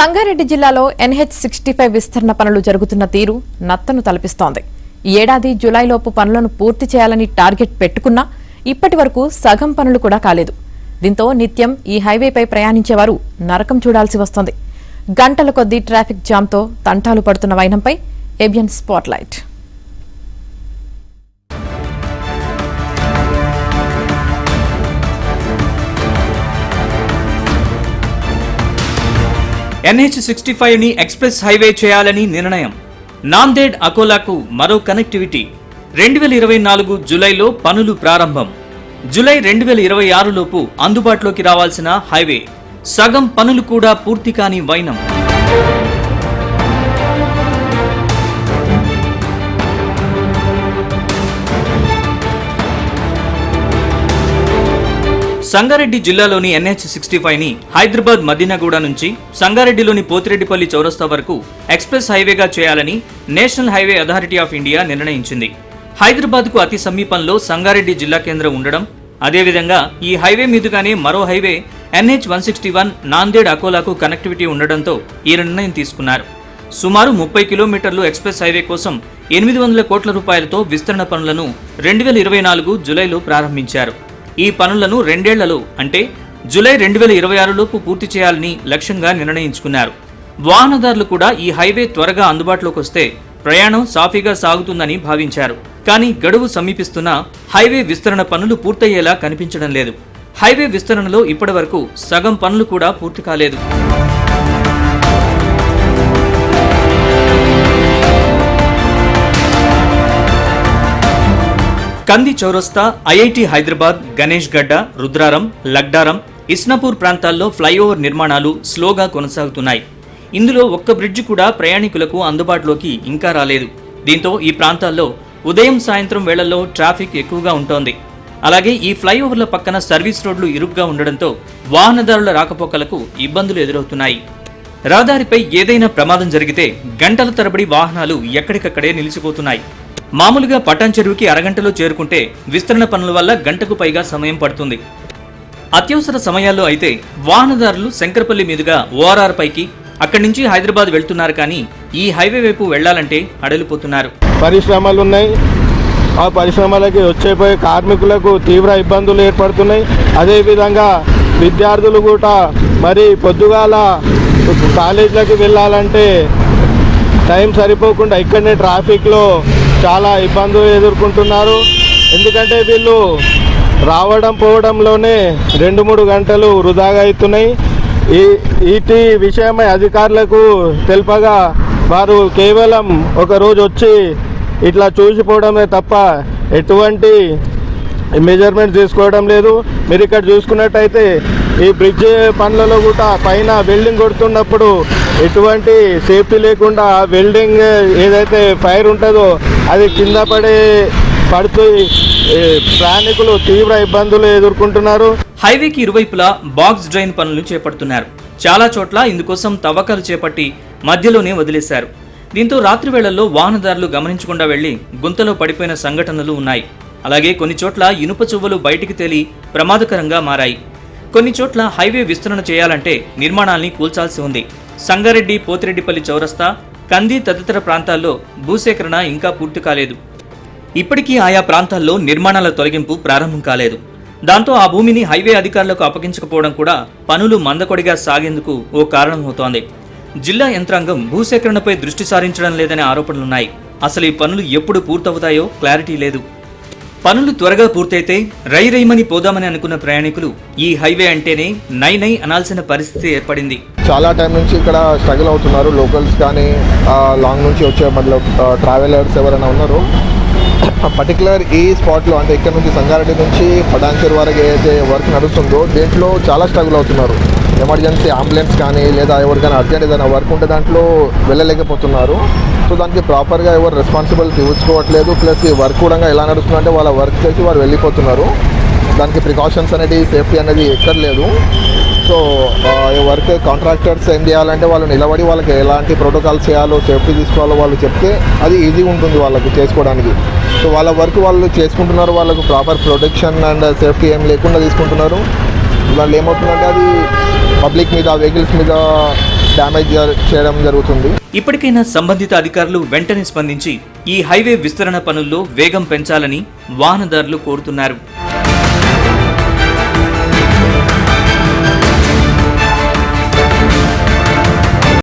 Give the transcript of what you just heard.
సంగారెడ్డి జిల్లాలో NH-65 విస్తరణ పనులు జరుగుతున్న తీరు నత్తను తలపిస్తోంది. ఈ ఏడాది జూలైలోపు పనులను పూర్తి చేయాలని టార్గెట్ పెట్టుకున్నా ఇప్పటివరకు సగం పనులు కూడా కాలేదు. దీంతో నిత్యం ఈ హైవేపై ప్రయాణించేవారు నరకం చూడాల్సి వస్తోంది. గంటల కొద్దీ ట్రాఫిక్ జామ్తో తంటాలు పడుతున్న వైనంపై ఏబిఎన్ స్పాట్లైట్. NH-65ని ఎక్స్ప్రెస్ హైవే చేయాలని నిర్ణయం. నాందేడ్ అకోలాకు మరో కనెక్టివిటీ. 2024 జూలైలో పనులు ప్రారంభం. జూలై 2026 లోపు అందుబాటులోకి రావాల్సిన హైవే సగం పనులు కూడా పూర్తి కాని వైనం. సంగారెడ్డి జిల్లాలోని NH-65ని హైదరాబాద్ మదీనాగూడ నుంచి సంగారెడ్డిలోని పోతిరెడ్డిపల్లి చౌరస్తా వరకు ఎక్స్ప్రెస్ హైవేగా చేయాలని national highway authority of India నిర్ణయించింది. హైదరాబాద్కు అతి సమీపంలో సంగారెడ్డి జిల్లా కేంద్రం ఉండడం, అదేవిధంగా ఈ హైవే మీదుగానే మరో హైవే NH-161 నాందేడ్ అకోలాకు కనెక్టివిటీ ఉండడంతో ఈ నిర్ణయం తీసుకున్నారు. సుమారు 30 కిలోమీటర్లు ఎక్స్ప్రెస్ హైవే కోసం 800 కోట్ల రూపాయలతో విస్తరణ పనులను 2024 జూలైలో ప్రారంభించారు. ఈ పనులను 2 ఏళ్లలో అంటే జూలై 2026 లోపు పూర్తి చేయాలని లక్ష్యంగా నిర్ణయించుకున్నారు. వాహనదారులు కూడా ఈ హైవే త్వరగా అందుబాటులోకి వస్తే ప్రయాణం సాఫీగా సాగుతుందని భావించారు. కానీ గడువు సమీపిస్తున్నా హైవే విస్తరణ పనులు పూర్తయ్యేలా కనిపించడం లేదు. హైవే విస్తరణలో ఇప్పటివరకు సగం పనులు కూడా పూర్తి కాలేదు. కంది చౌరస్తా, IIT హైదరాబాద్, గణేష్ గడ్డ, రుద్రారం, లగ్డారం, ఇస్నాపూర్ ప్రాంతాల్లో ఫ్లైఓవర్ నిర్మాణాలు స్లోగా కొనసాగుతున్నాయి. ఇందులో ఒక్క బ్రిడ్జ్ కూడా ప్రయాణికులకు అందుబాటులోకి ఇంకా రాలేదు. దీంతో ఈ ప్రాంతాల్లో ఉదయం సాయంత్రం వేళల్లో ట్రాఫిక్ ఎక్కువగా ఉంటోంది. అలాగే ఈ ఫ్లైఓవర్ల పక్కన సర్వీస్ రోడ్లు ఇరుగ్గా ఉండడంతో వాహనదారుల రాకపోకలకు ఇబ్బందులు ఎదురవుతున్నాయి. రహదారిపై ఏదైనా ప్రమాదం జరిగితే గంటల తరబడి వాహనాలు ఎక్కడికక్కడే నిలిచిపోతున్నాయి. మామూలుగా పటాన్ చెరువుకి అరగంటలో చేరుకుంటే విస్తరణ పనుల వల్ల గంటకు పైగా సమయం పడుతుంది. అత్యవసర సమయాల్లో అయితే వాహనదారులు శంకరపల్లి మీదుగా ORR పైకి, అక్కడి నుంచి హైదరాబాద్ వెళ్తున్నారు. కానీ ఈ హైవే వైపు వెళ్లాలంటే అడలిపోతున్నారు. పరిశ్రమలు ఉన్నాయి, ఆ పరిశ్రమలకి వచ్చేపోయే కార్మికులకు తీవ్ర ఇబ్బందులు ఏర్పడుతున్నాయి. అదేవిధంగా విద్యార్థులు కూడా మరి పొద్దుగాల కాలేజీలకు వెళ్ళాలంటే టైం సరిపోకుండా ఇక్కడనే ట్రాఫిక్లో చాలా ఇబ్బందులు ఎదుర్కొంటున్నారు. ఎందుకంటే వీళ్ళు రావడం పోవడంలోనే 2-3 గంటలు వృధాగా అవుతున్నాయి. ఈ విషయమై అధికారులకు తెలుపగా వారు కేవలం ఒక రోజు వచ్చి ఇట్లా చూసిపోవడమే తప్ప ఎటువంటి మెజర్మెంట్ తీసుకోవడం లేదు. మీరు ఇక్కడ చూసుకున్నట్టయితే ఈ బ్రిడ్జ్ పనులలో కూడా పైన వెల్డింగ్ కొడుతున్నప్పుడు ఎటువంటి సేఫ్టీ లేకుండా వెల్డింగ్ ఏదైతే ఫైర్ ఉంటుందో అది కింద పడుతూ ప్రయాణికులు తీవ్ర ఇబ్బందులు ఎదుర్కొంటున్నారు. హైవేకి ఇరువైపులా బాక్స్ డ్రైన్ పనులు చేపడుతున్నారు. చాలా చోట్ల ఇందుకోసం తవ్వకాలు చేపట్టి మధ్యలోనే వదిలేశారు. దీంతో రాత్రి వేళల్లో వాహనదారులు గమనించకుండా వెళ్లి గుంతలో పడిపోయిన సంఘటనలు ఉన్నాయి. అలాగే కొన్ని చోట్ల ఇనుప చువ్వలు బయటికి తేలి ప్రమాదకరంగా మారాయి. కొన్ని చోట్ల హైవే విస్తరణ చేయాలంటే నిర్మాణాల్ని కూల్చాల్సి ఉంది. సంగారెడ్డి, పోతిరెడ్డిపల్లి చౌరస్తా, కంది తదితర ప్రాంతాల్లో భూసేకరణ ఇంకా పూర్తి కాలేదు. ఇప్పటికీ ఆయా ప్రాంతాల్లో నిర్మాణాల తొలగింపు ప్రారంభం కాలేదు. దాంతో ఆ భూమిని హైవే అధికారులకు అప్పగించకపోవడం కూడా పనులు మందకొడిగా సాగేందుకు ఓ కారణమవుతోంది. జిల్లా యంత్రాంగం భూసేకరణపై దృష్టి సారించడం లేదనే ఆరోపణలున్నాయి. అసలు ఈ పనులు ఎప్పుడు పూర్తవుతాయో క్లారిటీ లేదు. పనులు త్వరగా పూర్తయితే రైమని పోదామని అనుకున్న ప్రయాణికులు ఈ హైవే అంటేనే నై అనాల్సిన పరిస్థితి ఏర్పడింది. చాలా టైం నుంచి ఇక్కడ స్ట్రగుల్ అవుతున్నారు. లోకల్స్ కానీ లాంగ్ నుంచి వచ్చే ట్రావెలర్స్ ఎవరైనా ఉన్నారు. పర్టికులర్ ఈ స్పాట్లో అంటే ఇక్కడ నుంచి సంగారెడ్డి నుంచి పటాన్ చెరువు వరకు ఏదైతే వర్క్ నడుస్తుందో దీంట్లో చాలా స్ట్రగుల్ అవుతున్నారు. ఎమర్జెన్సీ అంబులెన్స్ కానీ లేదా ఎవరికైనా అర్జెంట్ ఏదైనా వర్క్ ఉంటే దాంట్లో వెళ్ళలేకపోతున్నారు. సో దానికి ప్రాపర్గా ఎవరు రెస్పాన్సిబిలిటీ తీసుకోవట్లేదు. ప్లస్ ఈ వర్క్ కూడా ఎలా నడుస్తుందంటే వాళ్ళ వర్క్ చేసి వారు వెళ్ళిపోతున్నారు. దానికి ప్రికాషన్స్ అనేది సేఫ్టీ అనేది ఎక్కడ లేదు. సో వర్క్ కాంట్రాక్టర్స్ ఏం చేయాలంటే వాళ్ళు నిలబడి వాళ్ళకి ఎలాంటి ప్రోటోకాల్స్ చేయాలో సేఫ్టీ తీసుకోవాలో వాళ్ళు చెప్తే అది ఈజీగా ఉంటుంది వాళ్ళకి చేసుకోవడానికి. సో వాళ్ళ వర్క్ వాళ్ళు చేసుకుంటున్నారు. వాళ్ళకు ప్రాపర్ ప్రొటెక్షన్ అండ్ సేఫ్టీ ఏం లేకుండా తీసుకుంటున్నారు. దాంట్లో ఏమవుతుందంటే అది పబ్లిక్ మీద వెహికల్స్ మీద డ్యామేజ్ చేయడం జరుగుతుంది. ఇప్పటికైనా సంబంధిత అధికారులు వెంటనే స్పందించి ఈ హైవే విస్తరణ పనుల్లో వేగం పెంచాలని వాహనదారులు కోరుతున్నారు.